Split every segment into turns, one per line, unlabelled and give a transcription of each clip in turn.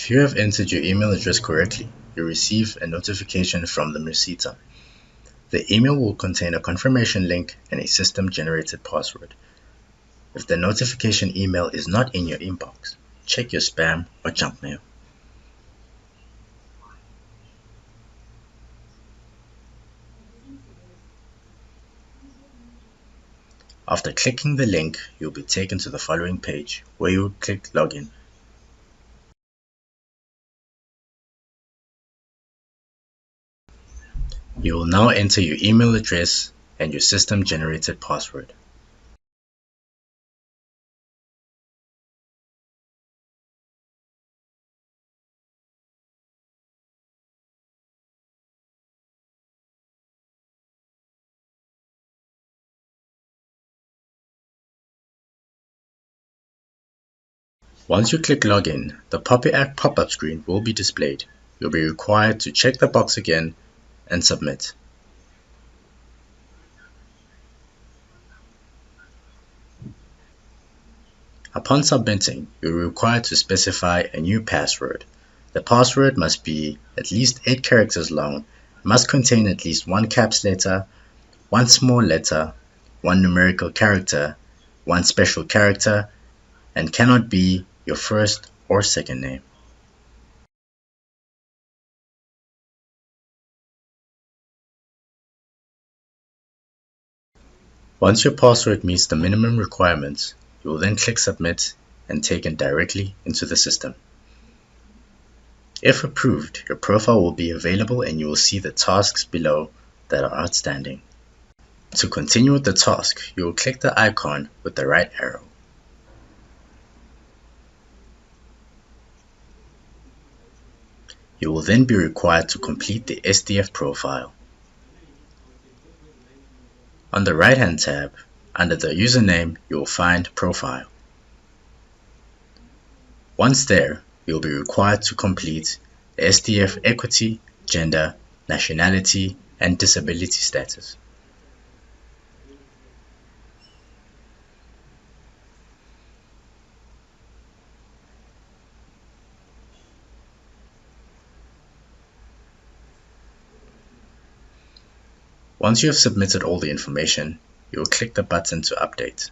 If you have entered your email address correctly, you'll receive a notification from the receiver. The email will contain a confirmation link and a system-generated password. If the notification email is not in your inbox, check your spam or junk mail. After clicking the link, you'll be taken to the following page where you'll click Login. You will now enter your email address and your system-generated password. Once you click Login, the pop-up screen will be displayed. You'll be required to check the box again and submit. Upon submitting, you're required to specify a new password. The password must be at least 8 characters long, must contain at least one caps letter, one small letter, one numerical character, one special character, and cannot be your first or second name. Once your password meets the minimum requirements, you will then click Submit and taken directly into the system. If approved, your profile will be available and you will see the tasks below that are outstanding. To continue with the task, you will click the icon with the right arrow. You will then be required to complete the SDF profile. On the right-hand tab, under the username, you will find Profile. Once there, you will be required to complete the SDF equity, gender, nationality, and disability status. Once you have submitted all the information, you will click the button to update.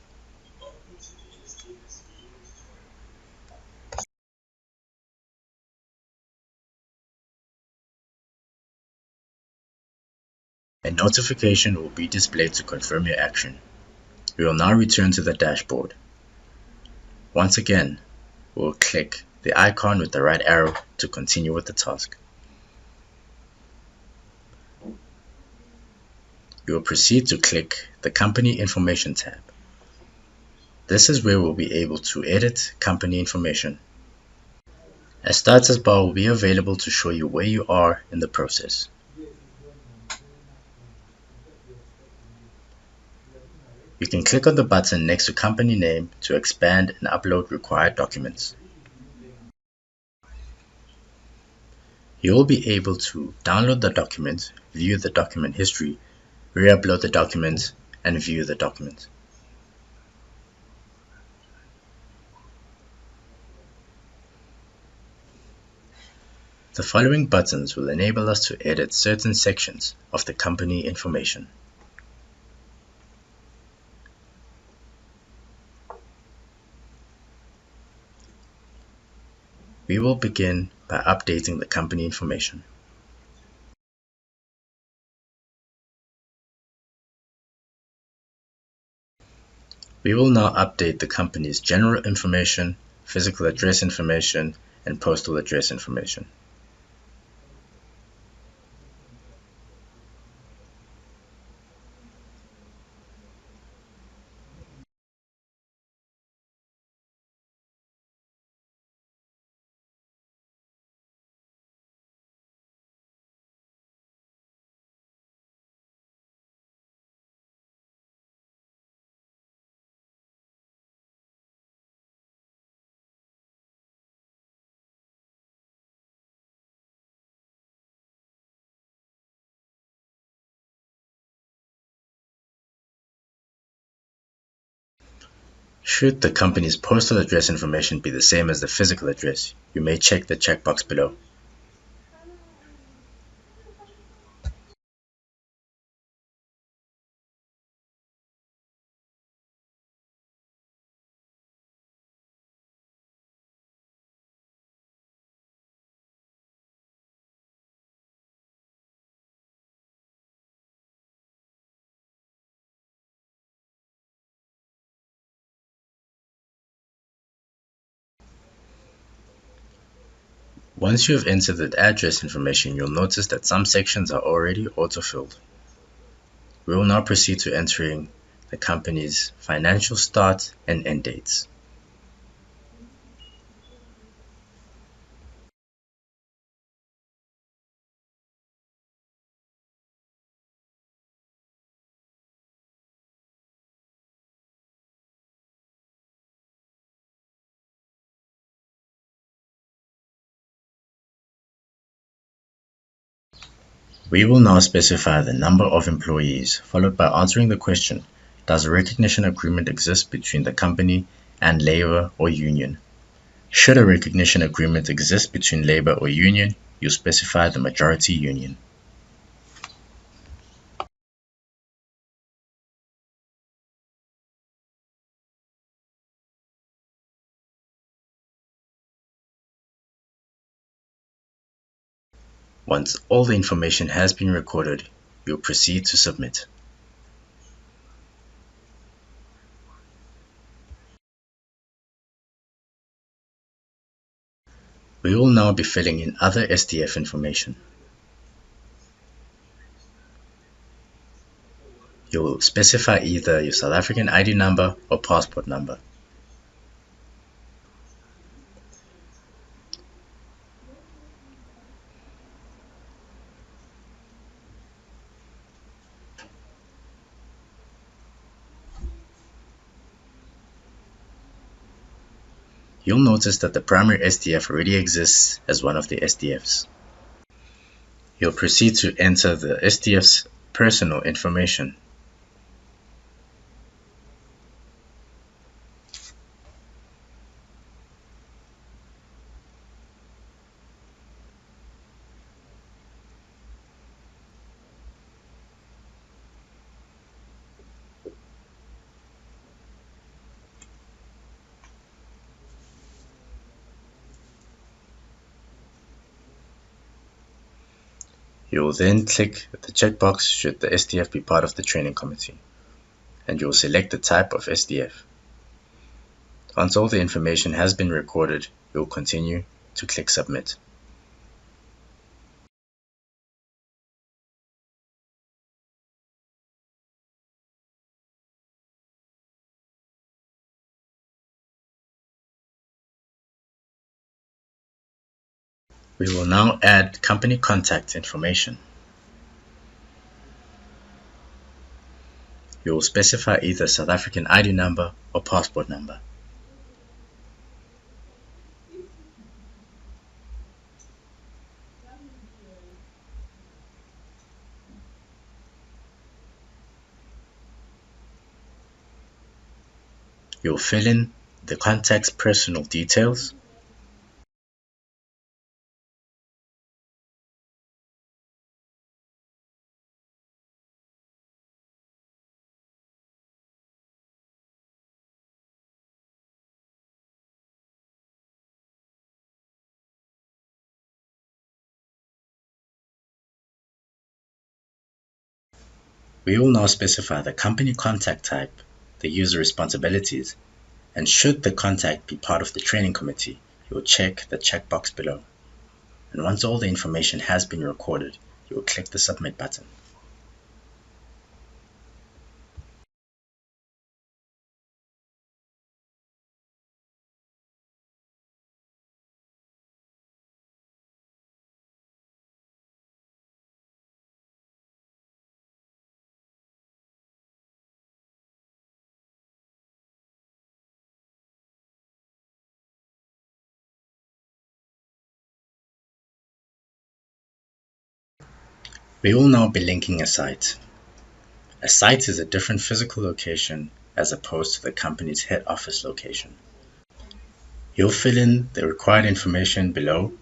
A notification will be displayed to confirm your action. We will now return to the dashboard. Once again, we will click the icon with the right arrow to continue with the task. You will proceed to click the Company Information tab. This is where we'll be able to edit company information. A status bar will be available to show you where you are in the process. You can click on the button next to company name to expand and upload required documents. You will be able to download the document, view the document history, re-upload the document, and view the document. The following buttons will enable us to edit certain sections of the company information. We will begin by updating the company information. We will now update the company's general information, physical address information, and postal address information. Should the company's postal address information be the same as the physical address, you may check the checkbox below. Once you have entered the address information, you'll notice that some sections are already auto-filled. We will now proceed to entering the company's financial start and end dates. We will now specify the number of employees, followed by answering the question, does a recognition agreement exist between the company and labor or union? Should a recognition agreement exist between labor or union, you specify the majority union. Once all the information has been recorded, you'll proceed to submit. We will now be filling in other SDF information. You will specify either your South African ID number or passport number. You'll notice that the primary SDF already exists as one of the SDFs. You'll proceed to enter the SDF's personal information. You will then click the checkbox should the SDF be part of the training committee, and you will select the type of SDF. Once all the information has been recorded, you will continue to click Submit. We will now add company contact information. You will specify either South African ID number or passport number. You will fill in the contact's personal details. We will now specify the company contact type, the user responsibilities, and should the contact be part of the training committee, you will check the checkbox below. And once all the information has been recorded, you will click the Submit button. We will now be linking a site. A site is a different physical location as opposed to the company's head office location. You'll fill in the required information below,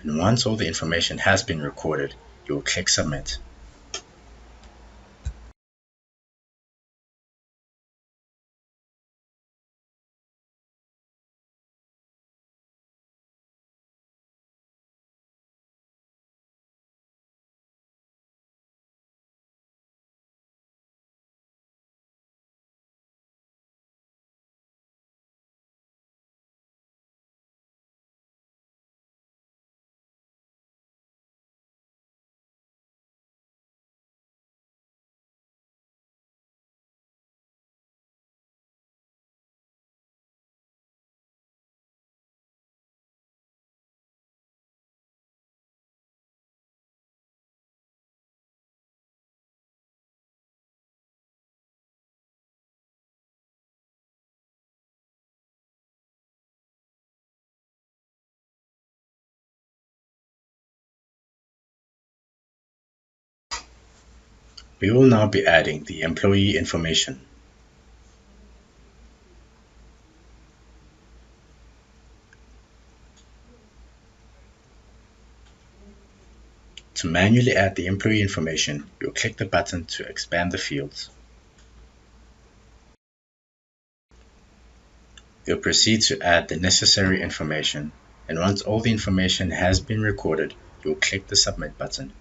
and once all the information has been recorded, you will click Submit. We will now be adding the employee information. To manually add the employee information, you'll click the button to expand the fields. You'll proceed to add the necessary information, and once all the information has been recorded, you'll click the Submit button.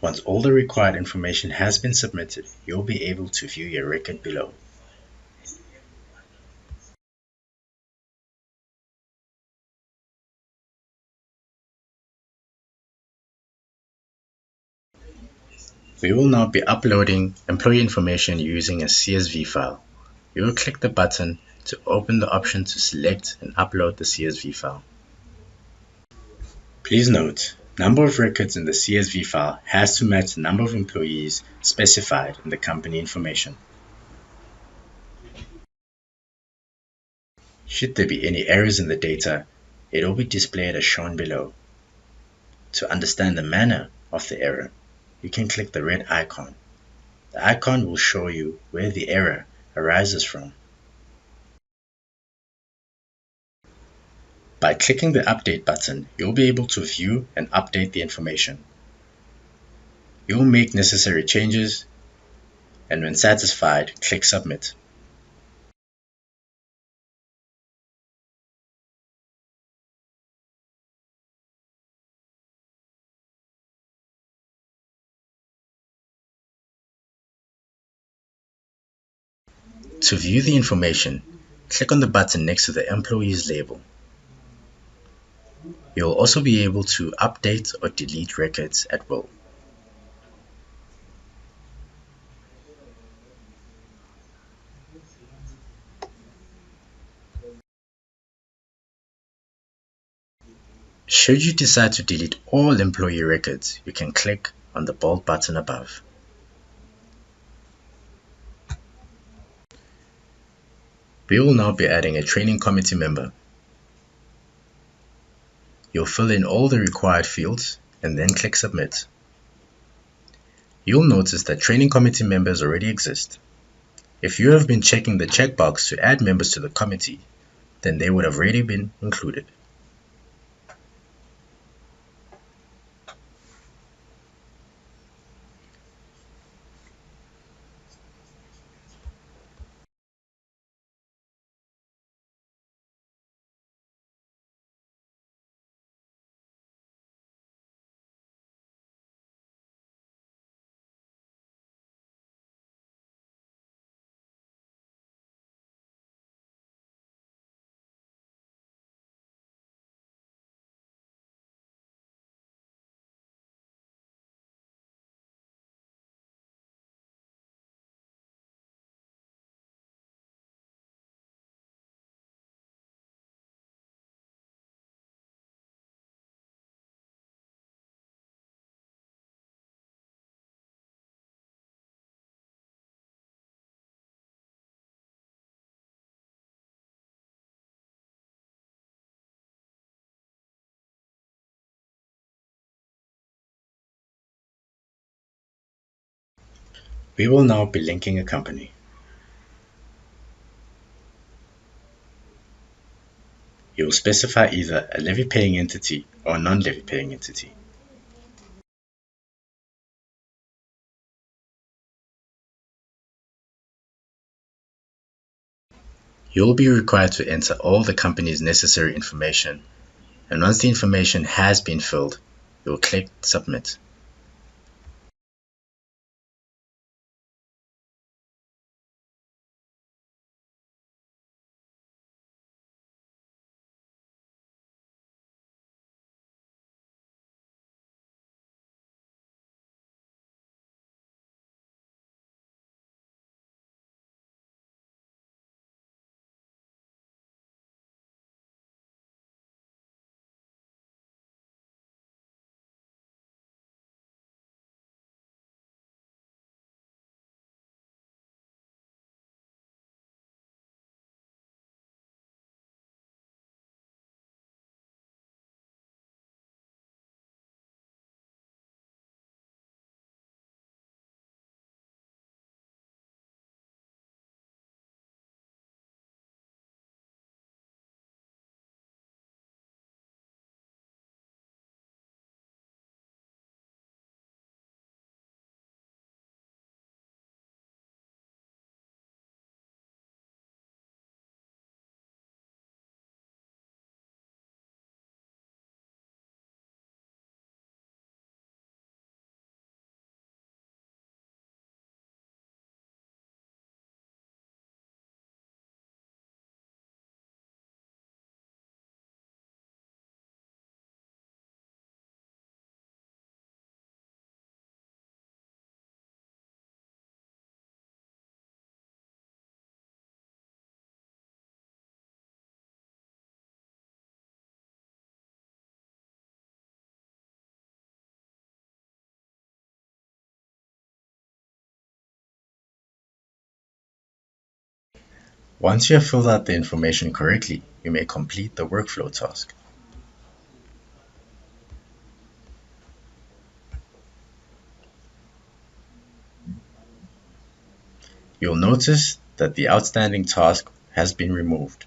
Once all the required information has been submitted, you'll be able to view your record below. We will now be uploading employee information using a CSV file. You will click the button to open the option to select and upload the CSV file. Please note, number of records in the CSV file has to match the number of employees specified in the company information. Should there be any errors in the data, it will be displayed as shown below. To understand the manner of the error, you can click the red icon. The icon will show you where the error arises from. By clicking the Update button, you'll be able to view and update the information. You'll make necessary changes, and when satisfied, click Submit. To view the information, click on the button next to the Employees label. You'll also be able to update or delete records at will. Should you decide to delete all employee records, you can click on the bold button above. We will now be adding a training committee member. You'll fill in all the required fields and then click Submit. You'll notice that training committee members already exist. If you have been checking the checkbox to add members to the committee, then they would have already been included. We will now be linking a company. You will specify either a levy paying entity or a non-levy paying entity. You will be required to enter all the company's necessary information, and once the information has been filled, you will click Submit. Once you have filled out the information correctly, you may complete the workflow task. You'll notice that the outstanding task has been removed.